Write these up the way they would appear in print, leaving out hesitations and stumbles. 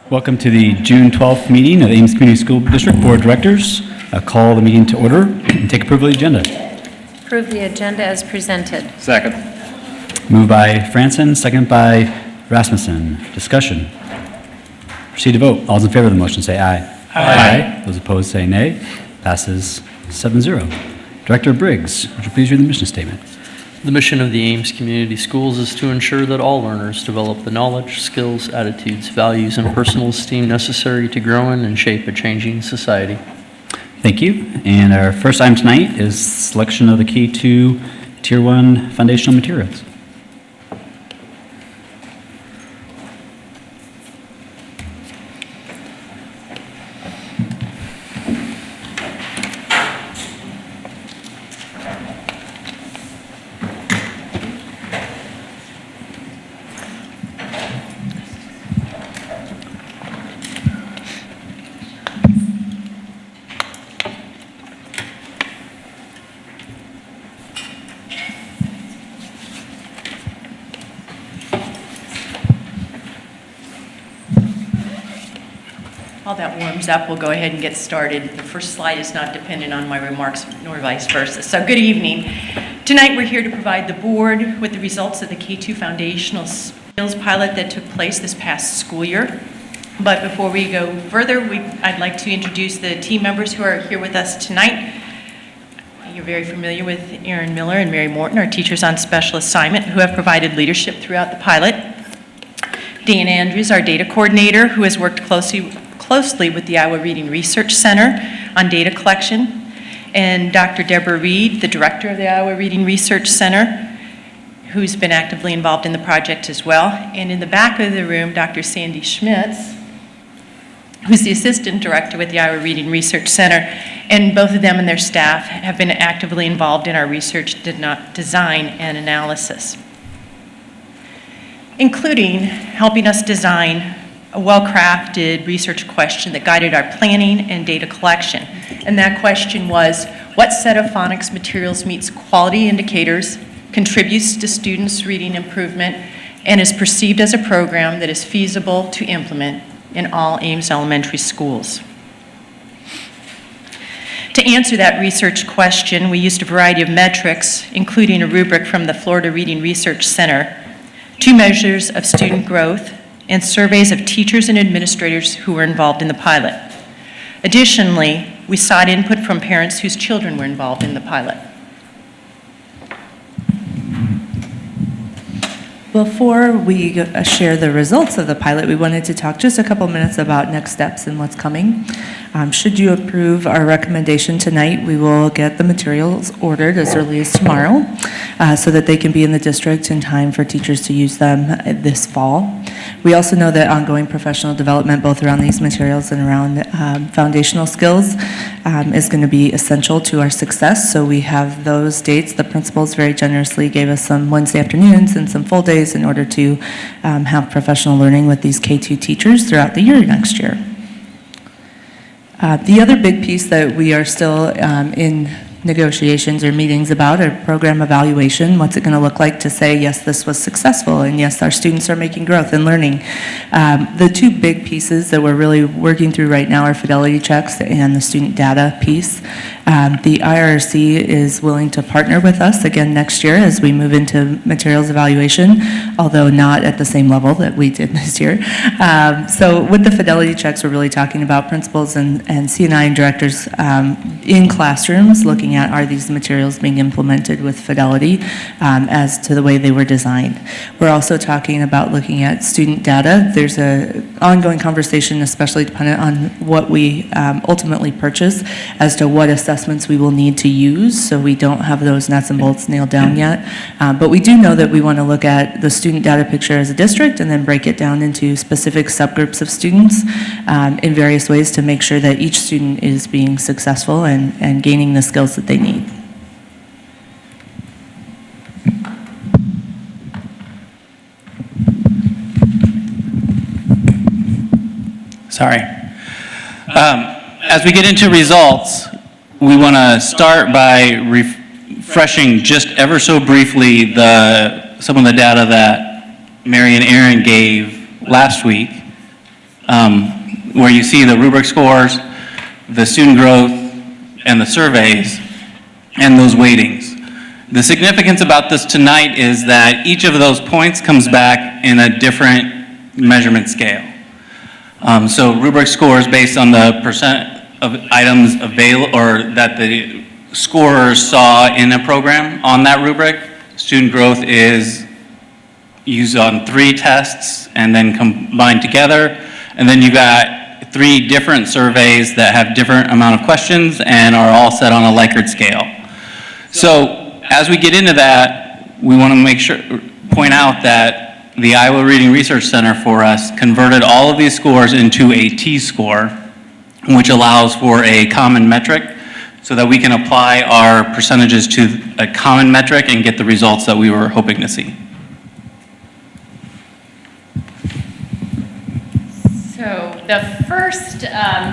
Welcome to the June 12th meeting of the Ames Community School District Board of Directors. I call the meeting to order and take approval of the agenda. Approve the agenda as presented. Second. Moved by Franson, second by Rasmussen. Discussion. Proceed to vote. All those in favor of the motion say aye. Aye. Those opposed say nay. Passes 7-0. Director Briggs, would you please read the mission statement? The mission of the Ames Community Schools is to ensure that all learners develop the knowledge, skills, attitudes, values, and personal esteem necessary to grow in and shape a changing society. Thank you. And our first item tonight is selection of the K2 Tier 1 foundational materials. While that warms up, we'll go ahead and get started. The first slide is not dependent on my remarks, nor vice versa. So good evening. Tonight we're here to provide the board with the results of the K2 Foundational Skills Pilot that took place this past school year. But before we go further, I'd like to introduce the team members who are here with us tonight. You're very familiar with Erin Miller and Mary Morton, our teachers on special assignment, who have provided leadership throughout the pilot. Dan Andrews, our data coordinator, who has worked closely with the Iowa Reading Research Center on data collection, and Dr. Deborah Reed, the director of the Iowa Reading Research Center, who's been actively involved in the project as well. And in the back of the room, Dr. Sandy Schmitz, who's the assistant director with the Iowa Reading Research Center, and both of them and their staff have been actively involved in our research design and analysis, including helping us design a well-crafted research question that guided our planning and data collection. And that question was, what set of phonics materials meets quality indicators, contributes to students' reading improvement, and is perceived as a program that is feasible to implement in all Ames elementary schools? To answer that research question, we used a variety of metrics, including a rubric from the Florida Reading Research Center, 2 measures of student growth, and surveys of teachers and administrators who were involved in the pilot. Additionally, we sought input from parents whose children were involved in the pilot. Before we share the results of the pilot, we wanted to talk just a couple minutes about next steps and what's coming. Should you approve our recommendation tonight, we will get the materials ordered as early as tomorrow so that they can be in the district in time for teachers to use them this fall. We also know that ongoing professional development, both around these materials and around foundational skills, is going to be essential to our success. So we have those dates. The principals very generously gave us some Wednesday afternoons and some full days in order to have professional learning with these K2 teachers throughout the year next year. The other big piece that we are still in negotiations or meetings about are program evaluation. What's it going to look like to say, yes, this was successful, and yes, our students are making growth and learning. The 2 big pieces that we're really working through right now are fidelity checks and the student data piece. The IRRC is willing to partner with us again next year as we move into materials evaluation, although not at the same level that we did this year. So with the fidelity checks, we're really talking about principals and C&I and directors in classrooms looking at, are these materials being implemented with fidelity as to the way they were designed. We're also talking about looking at student data. There's an ongoing conversation, especially dependent on what we ultimately purchase, as to what assessments we will need to use, so we don't have those nuts and bolts nailed down yet. But we do know that we want to look at the student data picture as a district and then break it down into specific subgroups of students in various ways to make sure that each student is being successful and gaining the skills that they need. Sorry. As we get into results, we want to start by refreshing just ever so briefly some of the data that Mary and Aaron gave last week. where you see the rubric scores, the student growth, and the surveys, and those weightings. The significance about this tonight is that each of those points comes back in a different measurement scale. So rubric scores based on the percent of items available, or that the scorers saw in a program on that rubric. Student growth is used on 3 tests and then combined together. And then you've got 3 different surveys that have different amount of questions and are all set on a Likert scale. So as we get into that, we want to point out that the Iowa Reading Research Center for us converted all of these scores into a T-score, which allows for a common metric so that we can apply our percentages to a common metric and get the results that we were hoping to see. So the first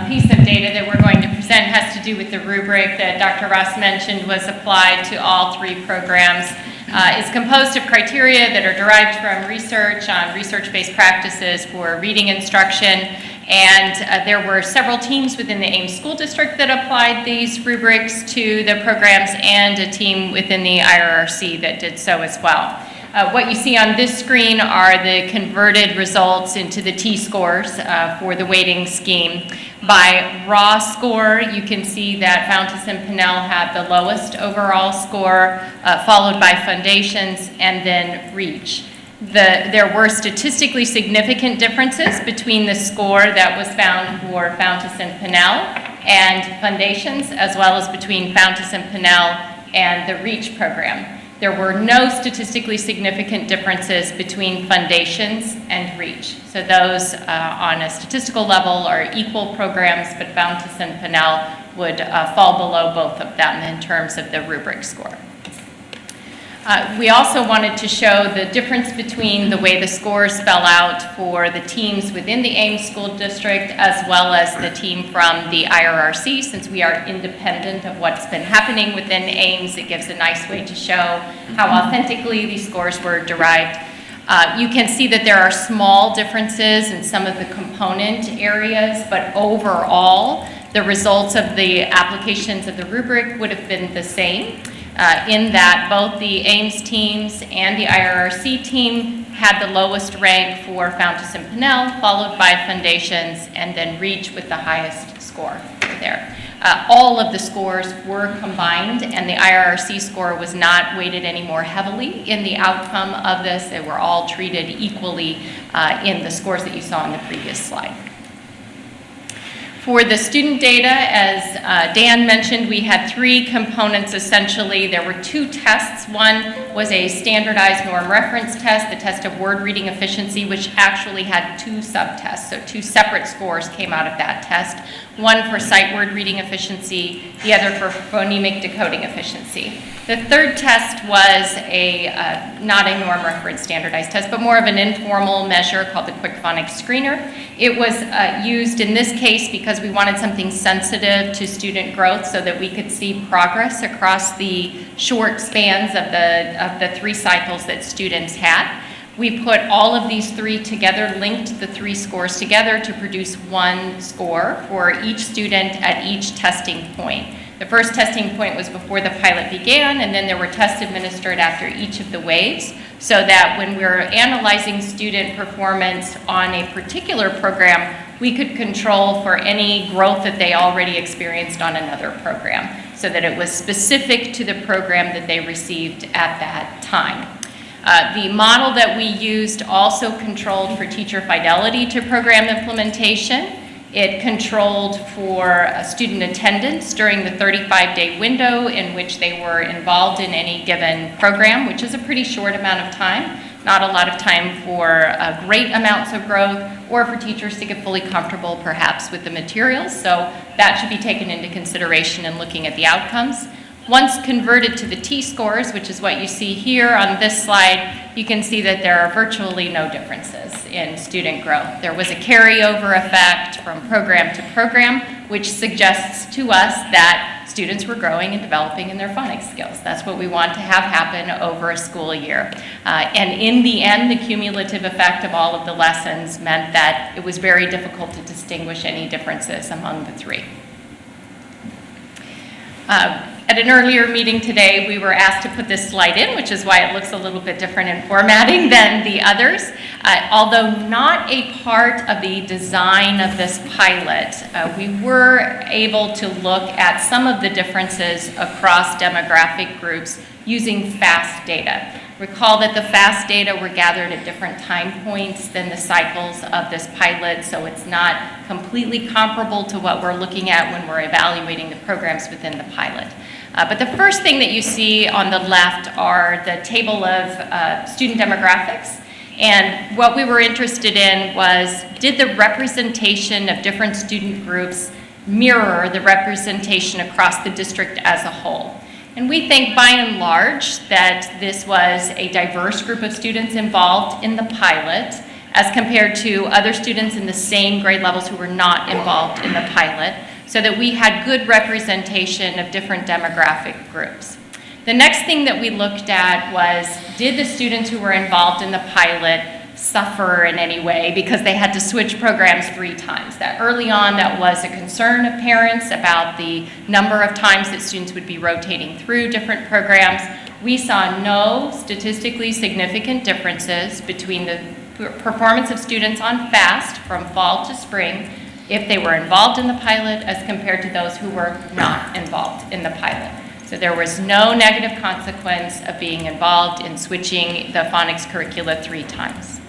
piece of data that we're going to present has to do with the rubric that Dr. Ross mentioned was applied to all 3 programs. It's composed of criteria that are derived from research on research-based practices for reading instruction. And there were several teams within the Ames School District that applied these rubrics to the programs, and a team within the IRRC that did so as well. What you see on this screen are the converted results into the T-scores for the weighting scheme. By raw score, you can see that Fountas and Pinnell had the lowest overall score, followed by Fundations and then Reach. There were statistically significant differences between the score that was found for Fountas and Pinnell and Fundations, as well as between Fountas and Pinnell and the Reach program. There were no statistically significant differences between Fundations and Reach. So those on a statistical level are equal programs, but Fountas and Pinnell would fall below both of them in terms of the rubric score. We also wanted to show the difference between the way the scores spell out for the teams within the Ames School District as well as the team from the IRRC. Since we are independent of what's been happening within Ames, it gives a nice way to show how authentically these scores were derived. You can see that there are small differences in some of the component areas, but overall, the results of the applications of the rubric would have been the same. In that both the Ames teams and the IRRC team had the lowest rank for Fountas and Pinnell, followed by Fundations, and then Reach with the highest score there. All of the scores were combined, and the IRRC score was not weighted any more heavily in the outcome of this. They were all treated equally in the scores that you saw in the previous slide. For the student data, as Dan mentioned, we had 3 components essentially. There were 2 tests. One was a standardized norm reference test, the test of word reading efficiency, which actually had 2 subtests. So 2 separate scores came out of that test. One for sight word reading efficiency, the other for phonemic decoding efficiency. The third test was not a norm reference standardized test, but more of an informal measure called the Quick Phonics Screener. It was used in this case because we wanted something sensitive to student growth so that we could see progress across the short spans of the 3 cycles that students had. We put all of these 3 together, linked the 3 scores together to produce 1 score for each student at each testing point. The first testing point was before the pilot began, and then there were tests administered after each of the waves, so that when we were analyzing student performance on a particular program, we could control for any growth that they already experienced on another program, so that it was specific to the program that they received at that time. The model that we used also controlled for teacher fidelity to program implementation. It controlled for student attendance during the 35-day window in which they were involved in any given program, which is a pretty short amount of time. Not a lot of time for great amounts of growth or for teachers to get fully comfortable perhaps with the materials. So that should be taken into consideration in looking at the outcomes. Once converted to the T-scores, which is what you see here on this slide, you can see that there are virtually no differences in student growth. There was a carryover effect from program to program, which suggests to us that students were growing and developing in their phonics skills. That's what we want to have happen over a school year. And in the end, the cumulative effect of all of the lessons meant that it was very difficult to distinguish any differences among the three. At an earlier meeting today, we were asked to put this slide in, which is why it looks a little bit different in formatting than the others. Although not a part of the design of this pilot, we were able to look at some of the differences across demographic groups using FAST data. Recall that the FAST data were gathered at different time points than the cycles of this pilot, so it's not completely comparable to what we're looking at when we're evaluating the programs within the pilot. But the first thing that you see on the left are the table of student demographics. And what we were interested in was, did the representation of different student groups mirror the representation across the district as a whole? And we think by and large that this was a diverse group of students involved in the pilot as compared to other students in the same grade levels who were not involved in the pilot, so that we had good representation of different demographic groups. The next thing that we looked at was, did the students who were involved in the pilot suffer in any way because they had to switch programs 3 times? That early on, that was a concern of parents about the number of times that students would be rotating through different programs. We saw no statistically significant differences between the performance of students on FAST from fall to spring if they were involved in the pilot as compared to those who were not involved in the pilot. So there was no negative consequence of being involved in switching the phonics curricula 3 times.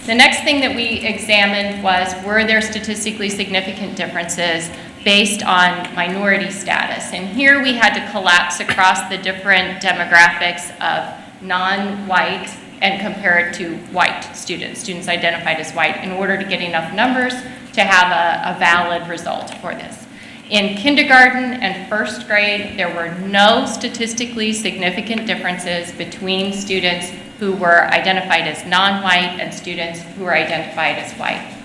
The next thing that we examined was, were there statistically significant differences based on minority status? And here we had to collapse across the different demographics of non-white and compare it to white students identified as white, in order to get enough numbers to have a valid result for this. In kindergarten and first grade, there were no statistically significant differences between students who were identified as non-white and students who were identified as white.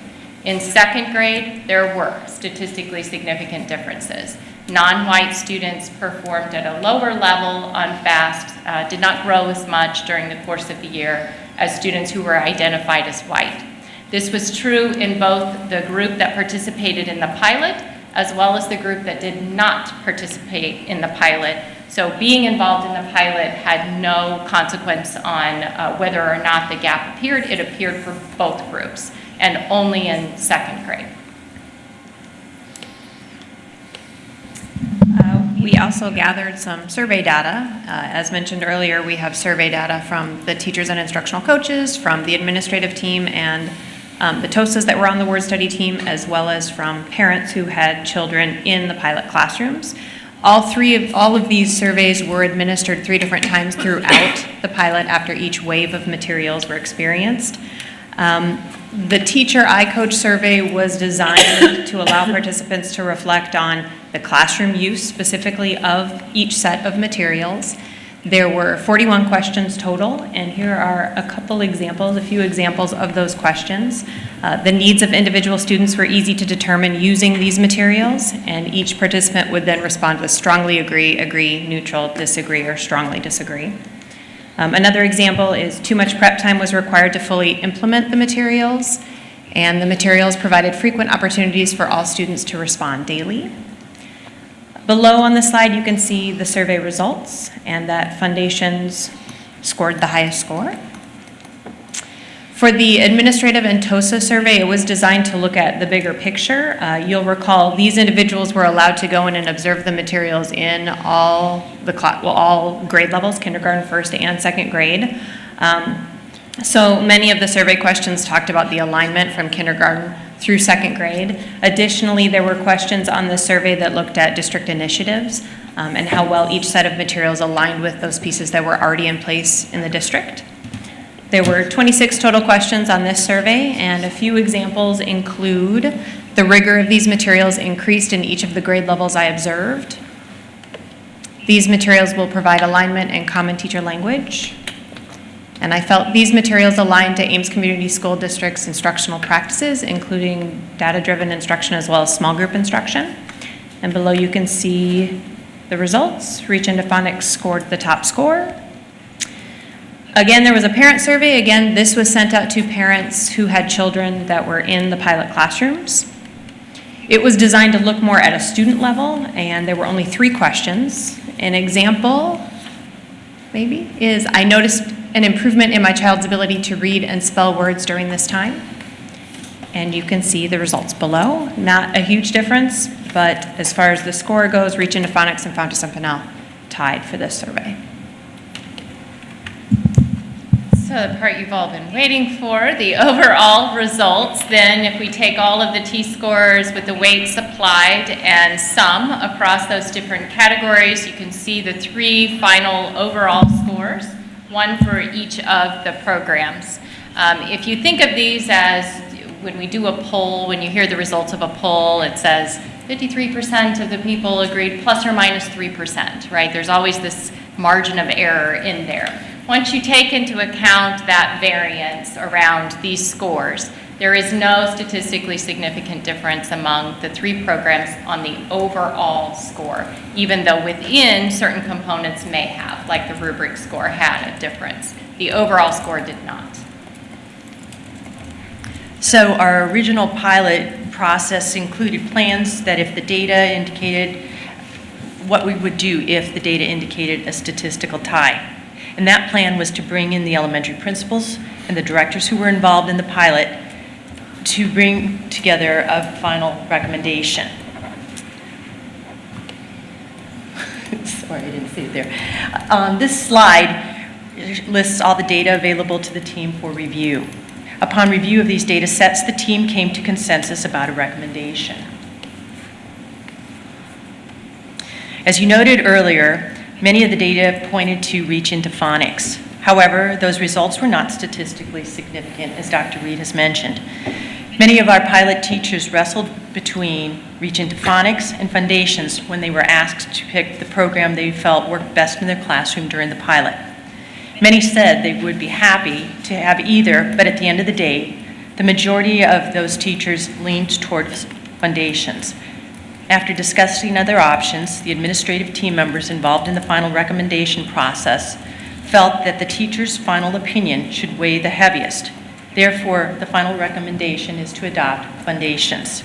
In second grade, there were statistically significant differences. Non-white students performed at a lower level on FAST, did not grow as much during the course of the year as students who were identified as white. This was true in both the group that participated in the pilot as well as the group that did not participate in the pilot. So being involved in the pilot had no consequence on whether or not the gap appeared. It appeared for both groups, and only in second grade. We also gathered some survey data. As mentioned earlier, we have survey data from the teachers and instructional coaches, from the administrative team, and the TOSAs that were on the word study team, as well as from parents who had children in the pilot classrooms. All of these surveys were administered 3 different times throughout the pilot after each wave of materials were experienced. The Teacher iCoach survey was designed to allow participants to reflect on the classroom use specifically of each set of materials. There were 41 questions total, and here are a few examples of those questions. The needs of individual students were easy to determine using these materials, and each participant would then respond with strongly agree, neutral, disagree, or strongly disagree. Another example is too much prep time was required to fully implement the materials, and the materials provided frequent opportunities for all students to respond daily. Below on the slide, you can see the survey results, and that Fundations scored the highest score. For the administrative and TOSA survey, it was designed to look at the bigger picture. You'll recall these individuals were allowed to go in and observe the materials in all grade levels, kindergarten, first, and second grade. So many of the survey questions talked about the alignment from kindergarten through second grade. Additionally, there were questions on the survey that looked at district initiatives and how well each set of materials aligned with those pieces that were already in place in the district. There were 26 total questions on this survey, and a few examples include the rigor of these materials increased in each of the grade levels I observed. These materials will provide alignment and common teacher language. And I felt these materials aligned to Ames Community School District's instructional practices, including data-driven instruction as well as small group instruction. And below you can see the results. Reach into Phonics scored the top score. Again, there was a parent survey. Again, this was sent out to parents who had children that were in the pilot classrooms. It was designed to look more at a student level, and there were only 3 questions. An example, maybe, is I noticed an improvement in my child's ability to read and spell words during this time. And you can see the results below. Not a huge difference, but as far as the score goes, Reach into Phonics and Fountas and Pinnell tied for this survey. So the part you've all been waiting for, the overall results. Then if we take all of the T-scores with the weights applied and sum across those different categories, you can see the 3 final overall scores, 1 for each of the programs. If you think of these as when we do a poll, when you hear the results of a poll, it says 53% of the people agreed plus or minus 3%, right? There's always this margin of error in there. Once you take into account that variance around these scores, there is no statistically significant difference among the 3 programs on the overall score, even though within certain components may have, like the rubric score had a difference. The overall score did not. So our original pilot process included plans that if the data indicated, what we would do if the data indicated a statistical tie. And that plan was to bring in the elementary principals and the directors who were involved in the pilot to bring together a final recommendation. Sorry, I didn't see it there. This slide lists all the data available to the team for review. Upon review of these data sets, the team came to consensus about a recommendation. As you noted earlier, many of the data pointed to Reach into Phonics. However, those results were not statistically significant, as Dr. Reed has mentioned. Many of our pilot teachers wrestled between Reach into Phonics and Fundations when they were asked to pick the program they felt worked best in their classroom during the pilot. Many said they would be happy to have either, but at the end of the day, the majority of those teachers leaned towards Fundations. After discussing other options, the administrative team members involved in the final recommendation process felt that the teacher's final opinion should weigh the heaviest. Therefore, the final recommendation is to adopt Fundations.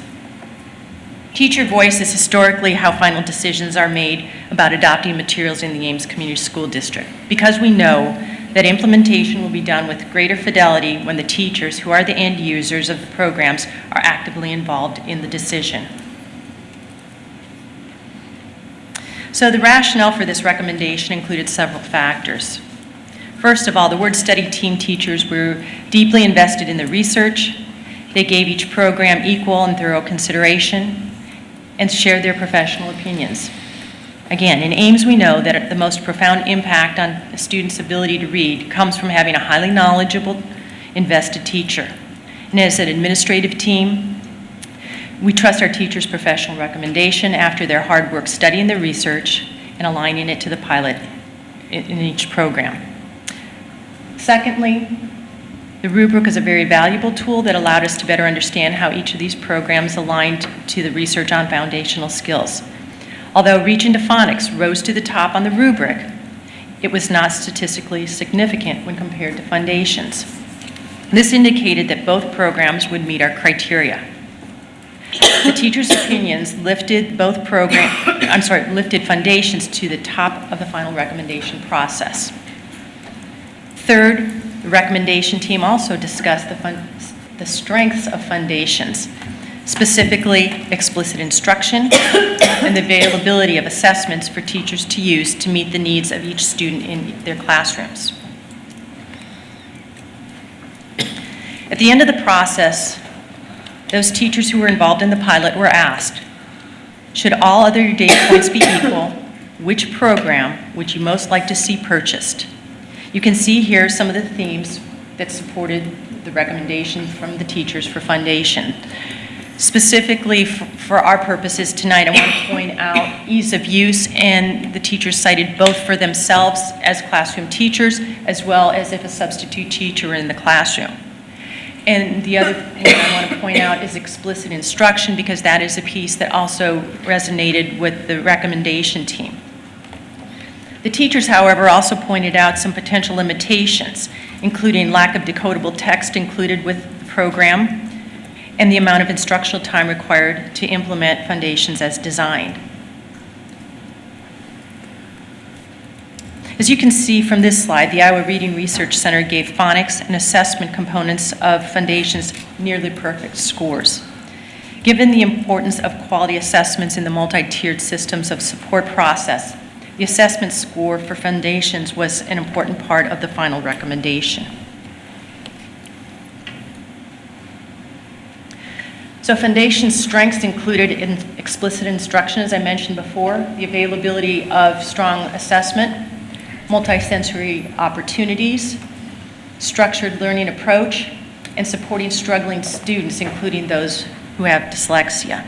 Teacher voice is historically how final decisions are made about adopting materials in the Ames Community School District, because we know that implementation will be done with greater fidelity when the teachers, who are the end users of the programs, are actively involved in the decision. So the rationale for this recommendation included several factors. First of all, the word study team teachers were deeply invested in the research. They gave each program equal and thorough consideration and shared their professional opinions. Again, in Ames, we know that the most profound impact on a student's ability to read comes from having a highly knowledgeable, invested teacher. And as an administrative team, we trust our teachers' professional recommendation after their hard work studying the research and aligning it to the pilot in each program. Secondly, the rubric is a very valuable tool that allowed us to better understand how each of these programs aligned to the research on foundational skills. Although Reach into Phonics rose to the top on the rubric, it was not statistically significant when compared to Fundations. This indicated that both programs would meet our criteria. The teachers' opinions lifted lifted Fundations to the top of the final recommendation process. Third, the recommendation team also discussed the strengths of Fundations, specifically explicit instruction and the availability of assessments for teachers to use to meet the needs of each student in their classrooms. At the end of the process, those teachers who were involved in the pilot were asked, should all other data points be equal, which program would you most like to see purchased? You can see here some of the themes that supported the recommendation from the teachers for Fundation. Specifically for our purposes tonight, I want to point out ease of use, and the teachers cited both for themselves as classroom teachers as well as if a substitute teacher were in the classroom. And the other one I want to point out is explicit instruction, because that is a piece that also resonated with the recommendation team. The teachers, however, also pointed out some potential limitations, including lack of decodable text included with the program and the amount of instructional time required to implement Foundations as designed. As you can see from this slide, the Iowa Reading Research Center gave phonics and assessment components of Foundations nearly perfect scores. Given the importance of quality assessments in the multi-tiered systems of support process, the assessment score for Foundations was an important part of the final recommendation. So Foundations Strengths included in explicit instruction, as I mentioned before, the availability of strong assessment, multisensory opportunities, structured learning approach, and supporting struggling students, including those who have dyslexia.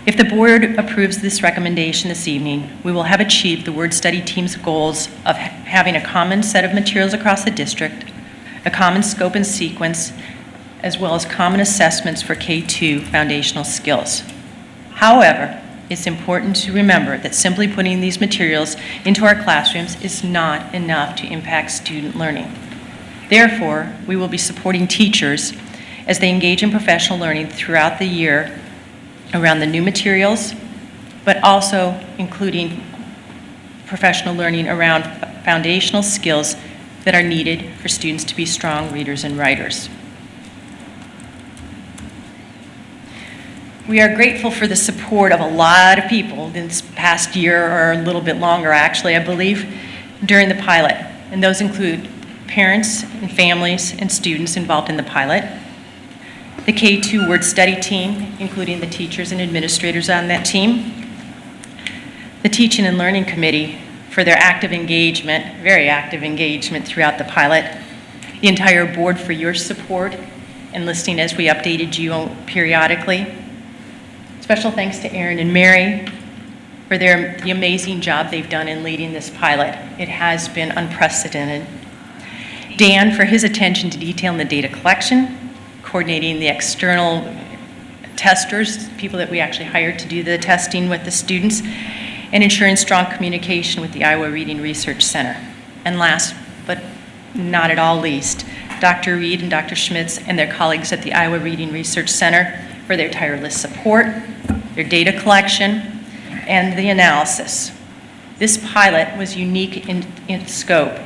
If the board approves this recommendation this evening, we will have achieved the word study team's goals of having a common set of materials across the district, a common scope and sequence, as well as common assessments for K-2 foundational skills. However, it's important to remember that simply putting these materials into our classrooms is not enough to impact student learning. Therefore, we will be supporting teachers as they engage in professional learning throughout the year around the new materials, but also including professional learning around foundational skills that are needed for students to be strong readers and writers. We are grateful for the support of a lot of people this past year, or a little bit longer actually, I believe, during the pilot. And those include parents and families and students involved in the pilot, the K-2 word study team, including the teachers and administrators on that team, the teaching and learning committee for their active engagement, very active engagement throughout the pilot, the entire board for your support and listening as we updated you periodically. Special thanks to Aaron and Mary for the amazing job they've done in leading this pilot. It has been unprecedented. Dan for his attention to detail in the data collection, coordinating the external testers, people that we actually hired to do the testing with the students, and ensuring strong communication with the Iowa Reading Research Center. And last, but not at all least, Dr. Reed and Dr. Schmitz and their colleagues at the Iowa Reading Research Center for their tireless support, their data collection, and the analysis. This pilot was unique in scope,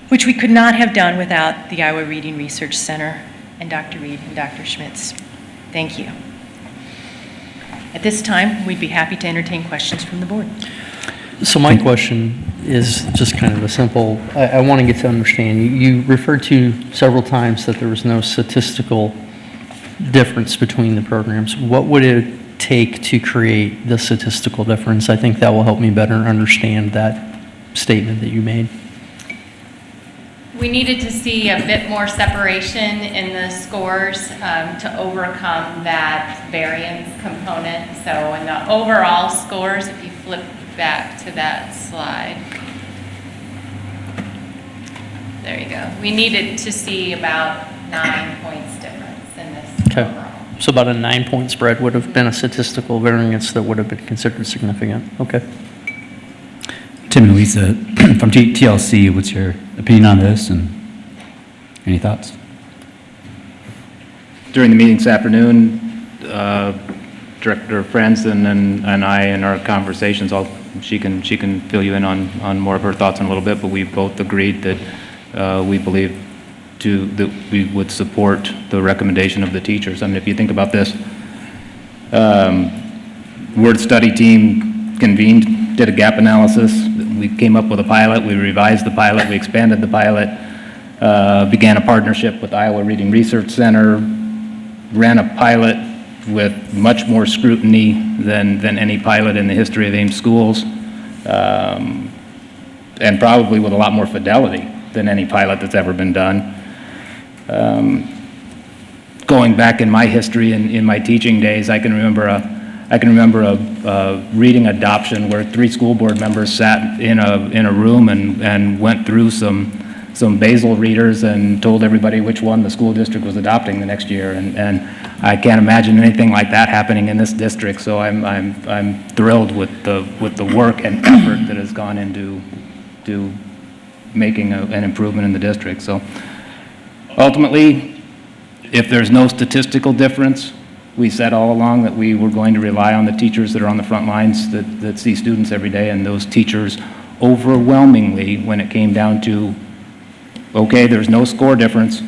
which we could not have done without the Iowa Reading Research Center and Dr. Reed and Dr. Schmitz. Thank you. At this time, we'd be happy to entertain questions from the board. So my question is just kind of a simple, I want to get to understand. You referred to several times that there was no statistical difference between the programs. What would it take to create the statistical difference? I think that will help me better understand that statement that you made. We needed to see a bit more separation in the scores to overcome that variance component. So in the overall scores, if you flip back to that slide, there you go. We needed to see about 9 points difference in this overall. So about a 9-point spread would have been a statistical variance that would have been considered significant. Okay. Tim and Lisa, from TLC, what's your opinion on this, and any thoughts? During the meeting this afternoon, Director Franson and I, in our conversations, she can fill you in on more of her thoughts in a little bit, but we both agreed that we believe that we would support the recommendation of the teachers. I mean, if you think about this, word study team convened, did a gap analysis. We came up with a pilot. We revised the pilot. We expanded the pilot. Began a partnership with Iowa Reading Research Center. Ran a pilot with much more scrutiny than any pilot in the history of Ames schools, and probably with a lot more fidelity than any pilot that's ever been done. Going back in my history, in my teaching days, I can remember I can remember a reading adoption where 3 school board members sat in a room and went through some basal readers and told everybody which one the school district was adopting the next year. And I can't imagine anything like that happening in this district. So I'm thrilled with the work and effort that has gone into making an improvement in the district. So ultimately, if there's no statistical difference, we said all along that we were going to rely on the teachers that are on the front lines that see students every day, and those teachers overwhelmingly, when it came down to, okay, there's no score difference,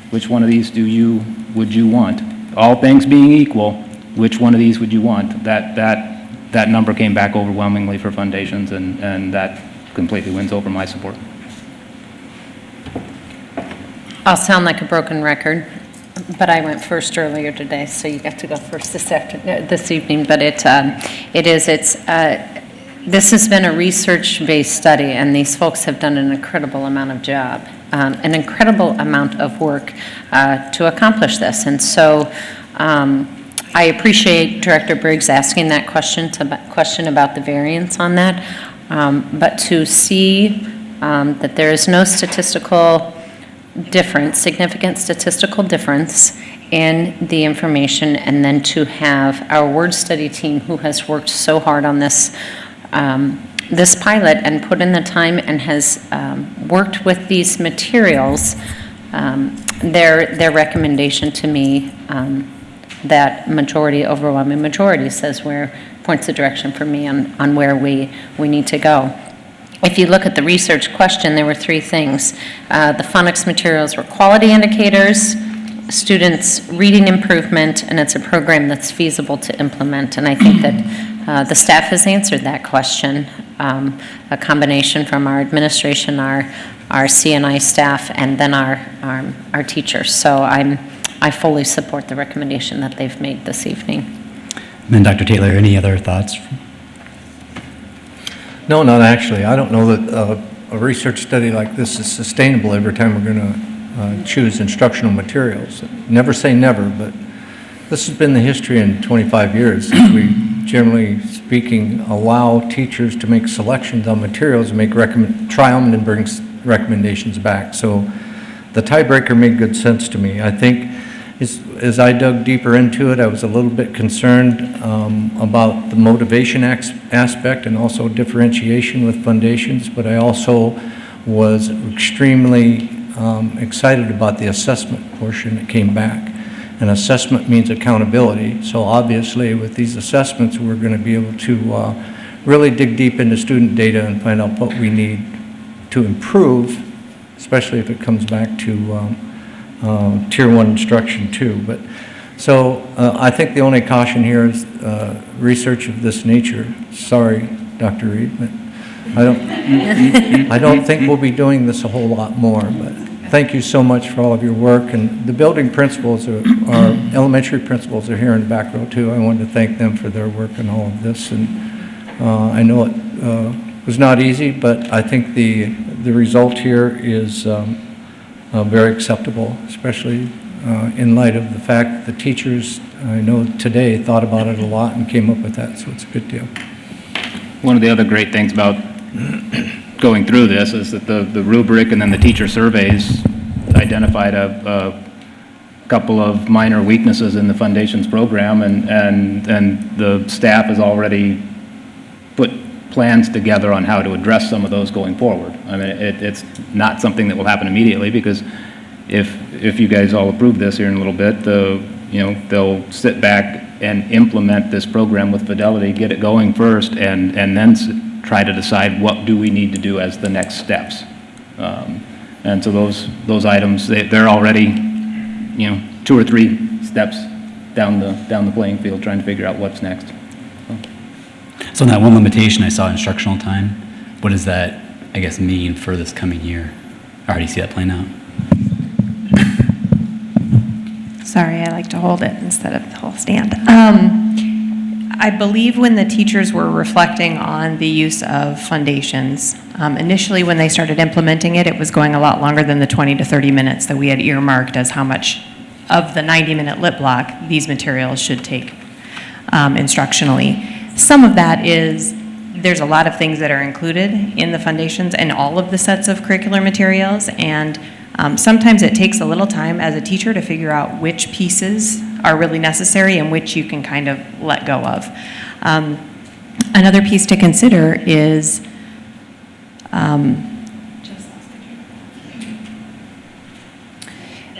which one of these would you want? All things being equal, which one of these would you want? That number came back overwhelmingly for Foundations, and that completely wins over my support. I'll sound like a broken record, but I went first earlier today, so you got to go first this evening. But this has been a research-based study, and these folks have done an incredible amount of job, an incredible amount of work to accomplish this. And so I appreciate Director Briggs asking that question about the variance on that, but to see that there is no significant statistical difference in the information, and then to have our word study team, who has worked so hard on this pilot and put in the time and has worked with these materials, their recommendation to me, that overwhelming majority says points the direction for me on where we need to go. If you look at the research question, there were 3 things. The phonics materials were quality indicators, students' reading improvement, and it's a program that's feasible to implement. And I think that the staff has answered that question, a combination from our administration, our CNI staff, and then our teachers. So I fully support the recommendation that they've made this evening. And then Dr. Taylor, any other thoughts? No, not actually. I don't know that a research study like this is sustainable every time we're going to choose instructional materials. Never say never, but this has been the history in 25 years. We, generally speaking, allow teachers to make selections on materials and try them and bring recommendations back. So the tiebreaker made good sense to me. I think as I dug deeper into it, I was a little bit concerned about the motivation aspect and also differentiation with Foundations, but I also was extremely excited about the assessment portion that came back. And assessment means accountability. So obviously with these assessments, we're going to be able to really dig deep into student data and find out what we need to improve, especially if it comes back to Tier 1 instruction too. But so I think the only caution here is research of this nature. Sorry, Dr. Reed, but I don't think we'll be doing this a whole lot more. But thank you so much for all of your work. And the building principals, our elementary principals, are here in the back row too. I wanted to thank them for their work on all of this. And I know it was not easy, but I think the result here is very acceptable, especially in light of the fact that the teachers, I know today, thought about it a lot and came up with that, so it's a good deal. One of the other great things about going through this is that the rubric and then the teacher surveys identified a couple of minor weaknesses in the Foundations program, and the staff has already put plans together on how to address some of those going forward. I mean, it's not something that will happen immediately, because if you guys all approve this here in a little bit, they'll sit back and implement this program with fidelity, get it going first, and then try to decide what do we need to do as the next steps. And so those items, they're already 2 or 3 steps down the playing field, trying to figure out what's next. So in that one limitation, I saw instructional time. What does that, I guess, mean for this coming year? Or how do you see that playing out? Sorry, I like to hold it instead of the whole stand. I believe when the teachers were reflecting on the use of Foundations, initially when they started implementing it, it was going a lot longer than the 20 to 30 minutes that we had earmarked as how much of the 90-minute lit block these materials should take. instructionally. Some of that is, there's a lot of things that are included in the Foundations and all of the sets of curricular materials, and sometimes it takes a little time as a teacher to figure out which pieces are really necessary and which you can kind of let go of. Another piece to consider is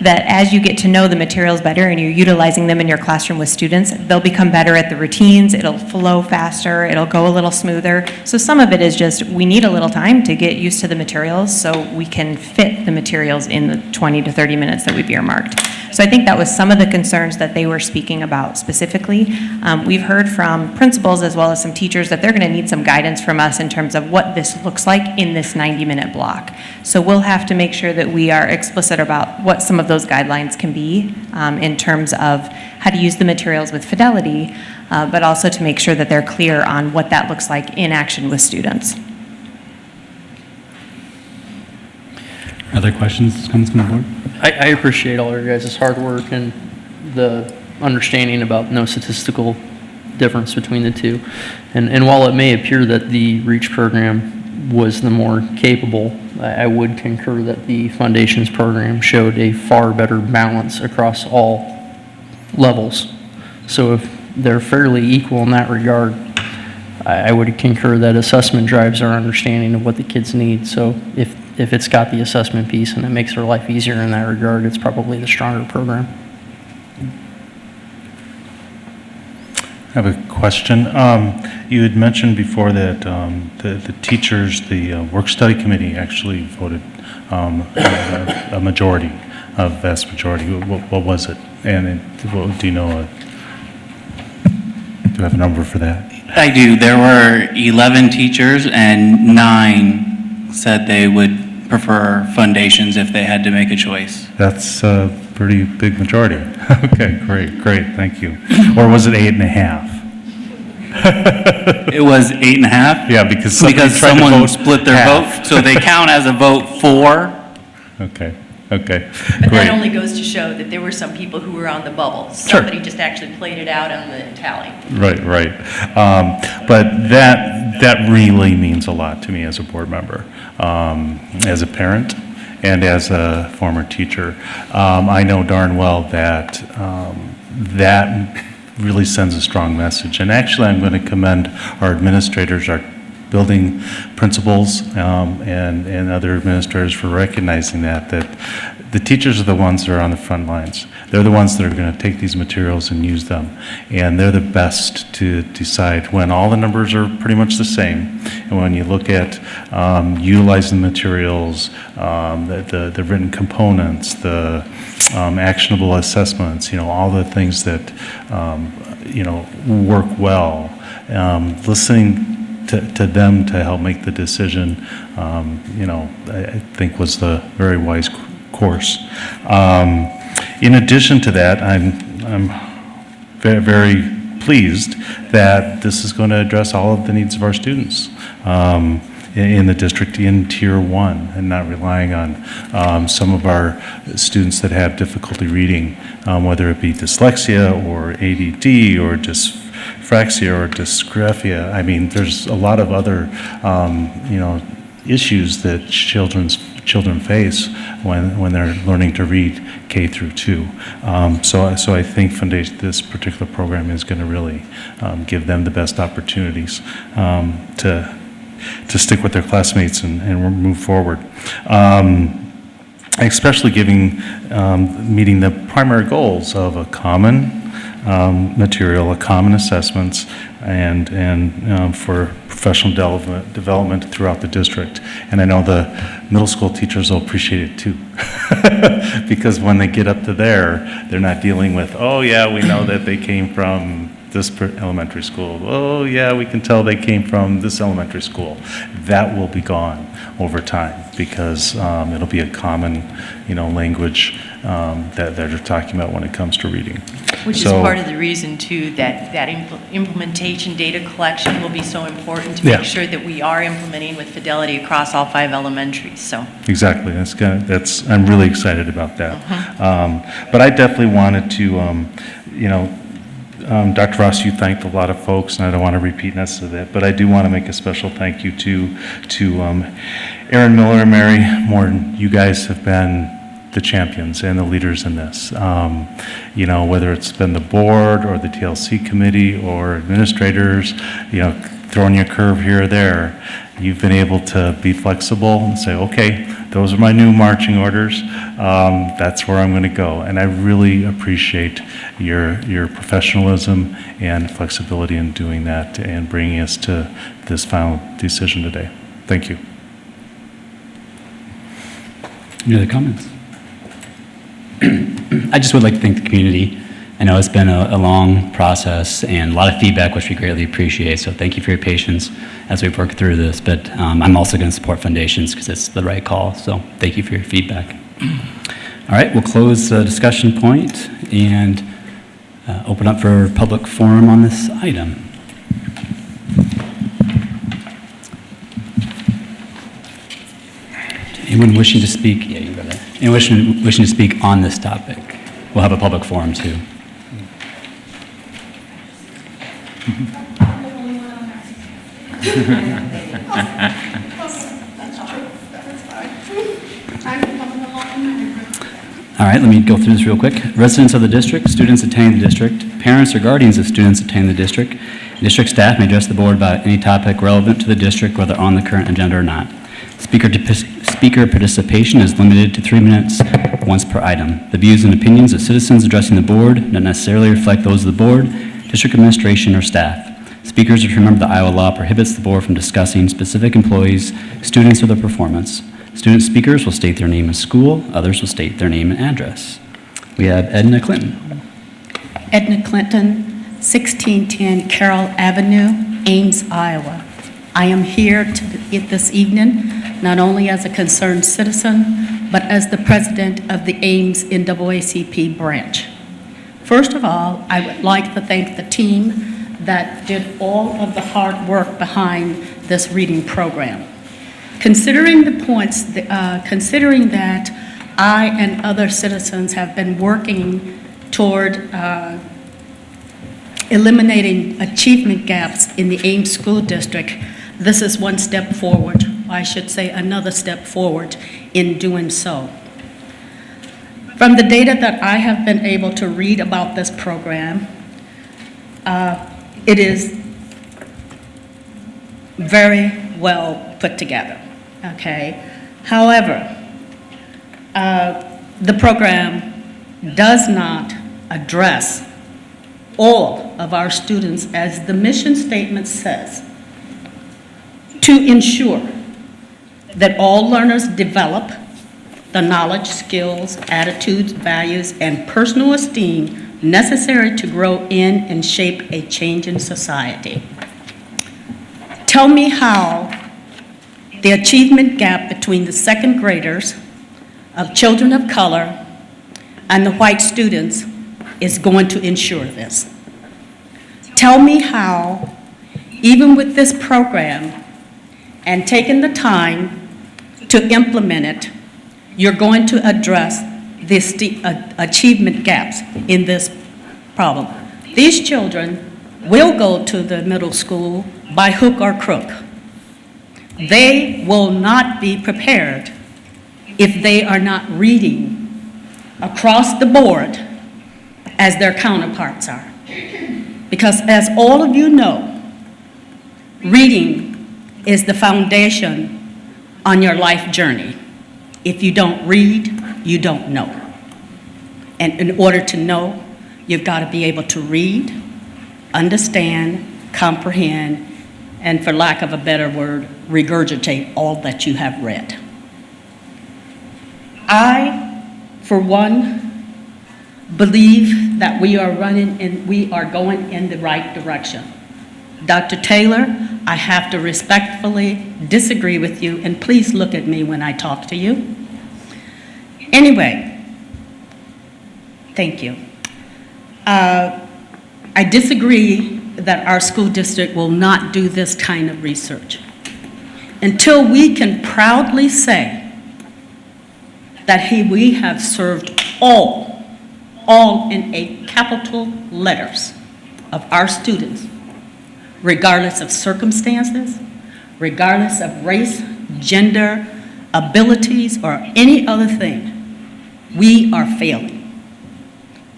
that as you get to know the materials better and you're utilizing them in your classroom with students, they'll become better at the routines, it'll flow faster, it'll go a little smoother. So some of it is just, we need a little time to get used to the materials so we can fit the materials in the 20 to 30 minutes that we've earmarked. So I think that was some of the concerns that they were speaking about specifically. We've heard from principals as well as some teachers that they're going to need some guidance from us in terms of what this looks like in this 90-minute block. So we'll have to make sure that we are explicit about what some of those guidelines can be in terms of how to use the materials with fidelity, but also to make sure that they're clear on what that looks like in action with students. Other questions, comments from the board? I appreciate all your guys' hard work and the understanding about no statistical difference between the two. And while it may appear that the REACH program was the more capable, I would concur that the Foundations program showed a far better balance across all levels. So if they're fairly equal in that regard, I would concur that assessment drives our understanding of what the kids need. So if it's got the assessment piece and it makes their life easier in that regard, it's probably the stronger program. I have a question. You had mentioned before that the teachers, the work study committee actually voted a majority, a vast majority. What was it? And do you know, do you have a number for that? I do. There were 11 teachers and 9 said they would prefer Foundations if they had to make a choice. That's a pretty big majority. Okay, great, thank you. Or was it 8.5? It was 8.5? Yeah, because someone split their vote, so they count as a vote for. Okay, But great. that only goes to show that there were some people who were on the bubble. Somebody just actually played it out on the tally. Right. But that really means a lot to me as a board member, as a parent, and as a former teacher. I know darn well that that really sends a strong message. And actually, I'm going to commend our administrators, our building principals, and other administrators for recognizing that the teachers are the ones that are on the front lines. They're the ones that are going to take these materials and use them. And they're the best to decide when all the numbers are pretty much the same. And when you look at utilizing materials, the written components, the actionable assessments, all the things that, work well, listening to them to help make the decision, I think was the very wise course. In addition to that, I'm very, very pleased that this is going to address all of the needs of our students in the district in Tier 1 and not relying on some of our students that have difficulty reading, whether it be dyslexia or ADD or dyspraxia or dysgraphia. I mean, there's a lot of other, issues that children face when they're learning to read K through 2. So I think this particular program is going to really give them the best opportunities to stick with their classmates and move forward. Especially meeting the primary goals of a common material, a common assessments, and for professional development throughout the district. And I know the middle school teachers will appreciate it too. Because when they get up to there, they're not dealing with, oh yeah, we know that they came from this elementary school. Oh yeah, we can tell they came from this elementary school. That will be gone over time because it'll be a common, language that they're talking about when it comes to reading. Which is part of the reason too that implementation data collection will be so important to make sure that we are implementing with fidelity across all 5 elementaries. So exactly, I'm really excited about that. But I definitely wanted to, Dr. Ross, you thanked a lot of folks, and I don't want to repeat necessarily that, but I do want to make a special thank you to Aaron Miller and Mary Morton. You guys have been the champions and the leaders in this. You know, whether it's been the board or the TLC committee or administrators, you know, throwing your curve here or there, you've been able to be flexible and say, okay, those are my new marching orders. That's where I'm going to go. And I really appreciate your professionalism and flexibility in doing that and bringing us to this final decision today. Thank you. Any other comments? I just would like to thank the community. I know it's been a long process and a lot of feedback, which we greatly appreciate. So thank you for your patience as we've worked through this. But I'm also going to support Foundations because it's the right call. So thank you for your feedback. All right, we'll close the discussion point and open up for public forum on this item. Anyone wishing to speak? Yeah, you go there. Anyone wishing to speak on this topic? We'll have a public forum too. All right, let me go through this real quick. Residents of the district, students attending the district, parents or guardians of students attending the district, district staff may address the board about any topic relevant to the district, whether on the current agenda or not. Speaker participation is limited to 3 minutes once per item. The views and opinions of citizens addressing the board don't necessarily reflect those of the board, district administration, or staff. Speakers are to remember that Iowa law prohibits the board from discussing specific employees, students, or their performance. Student speakers will state their name and school. Others will state their name and address. We have Edna Clinton. Edna Clinton, 1610 Carroll Avenue, Ames, Iowa. I am here this evening not only as a concerned citizen, but as the president of the Ames NAACP branch. First of all, I would like to thank the team that did all of the hard work behind this reading program. Considering that I and other citizens have been working toward eliminating achievement gaps in the Ames School District, this is one step forward. I should say another step forward in doing so. From the data that I have been able to read about this program, it is very well put together, okay? However, the program does not address all of our students, as the mission statement says, to ensure that all learners develop the knowledge, skills, attitudes, values, and personal esteem necessary to grow in and shape a changing society. Tell me how the achievement gap between the second graders of children of color and the white students is going to ensure this. Tell me how, even with this program and taking the time to implement it, you're going to address this achievement gaps in this problem. These children will go to the middle school by hook or crook. They will not be prepared if they are not reading across the board as their counterparts are. Because as all of you know, reading is the foundation on your life journey. If you don't read, you don't know. And in order to know, you've got to be able to read, understand, comprehend, and for lack of a better word, regurgitate all that you have read. I, for one, believe that we are going in the right direction. Dr. Taylor, I have to respectfully disagree with you, and please look at me when I talk to you. Anyway, thank you. I disagree that our school district will not do this kind of research. Until we can proudly say that we have served all in a capital letters, of our students, regardless of circumstances, regardless of race, gender, abilities, or any other thing, we are failing.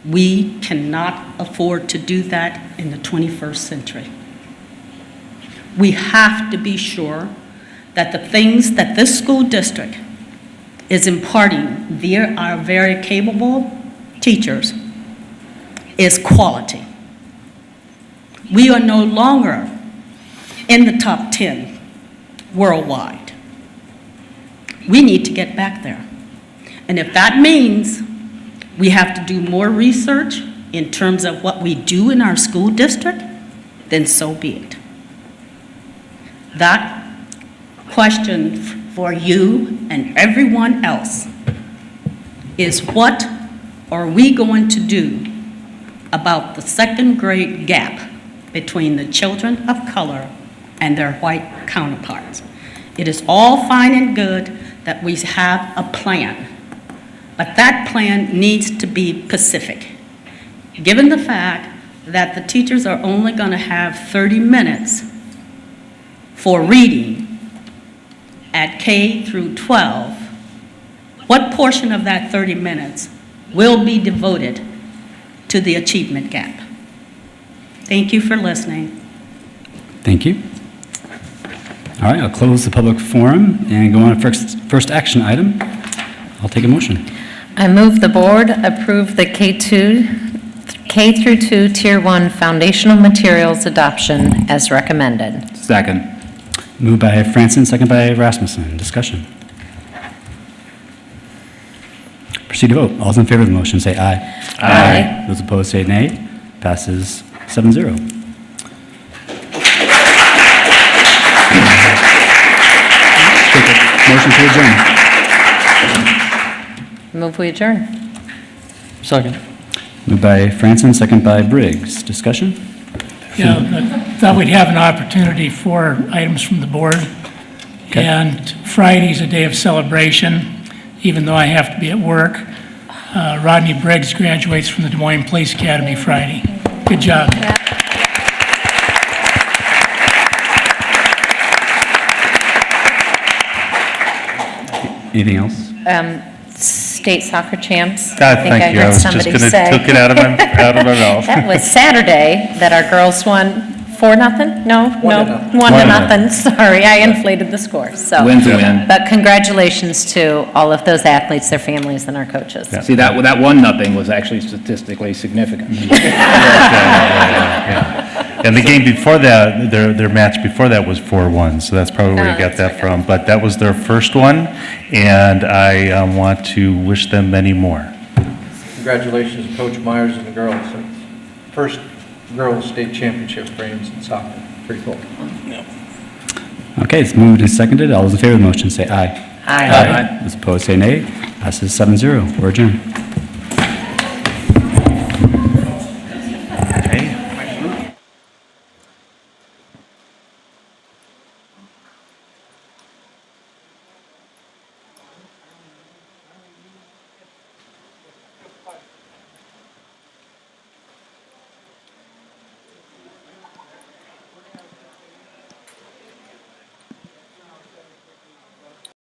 We cannot afford to do that in the 21st century. We have to be sure that the things that this school district is imparting via our very capable teachers is quality. We are no longer in the top 10 worldwide. We need to get back there. And if that means we have to do more research in terms of what we do in our school district, then so be it. That question for you and everyone else is, what are we going to do about the second grade gap between the children of color and their white counterparts? It is all fine and good that we have a plan, but that plan needs to be specific. Given the fact that the teachers are only going to have 30 minutes for reading at K through 12, what portion of that 30 minutes will be devoted to the achievement gap? Thank you for listening. Thank you. All right, I'll close the public forum and go on to first action item. I'll take a motion. I move the board approve the K through 2 Tier 1 foundational materials adoption as recommended. Second. Moved by Franson, second by Rasmussen. Discussion. Proceed to vote. All those in favor of the motion say aye. Aye. Those opposed say nay. Passes 7-0. Motion to adjourn. Move we adjourn. Second. Moved by Franson, second by Briggs. Discussion? Yeah, I thought we'd have an opportunity for items from the board. Okay. And Friday's a day of celebration, even though I have to be at work. Rodney Briggs graduates from the Des Moines Police Academy Friday. Good job. Anything else? State soccer champs. God, thank you. I was just going to took it out of my mouth. That was Saturday that our girls won 4-0? No, 1-0. Sorry, I inflated the score. So, Win's a win. but congratulations to all of those athletes, their families, and our coaches. See, that 1-0 was actually statistically significant. And the game before that, their match before that was 4-1, so that's probably where you got that from. But that was their first one, and I want to wish them many more. Congratulations to Coach Myers and the girls. First girls state championship for Ames in soccer. Pretty cool. Okay, it's moved and seconded. All those in favor of the motion say aye. Aye. Those opposed say nay. Passes 7-0. We're adjourned.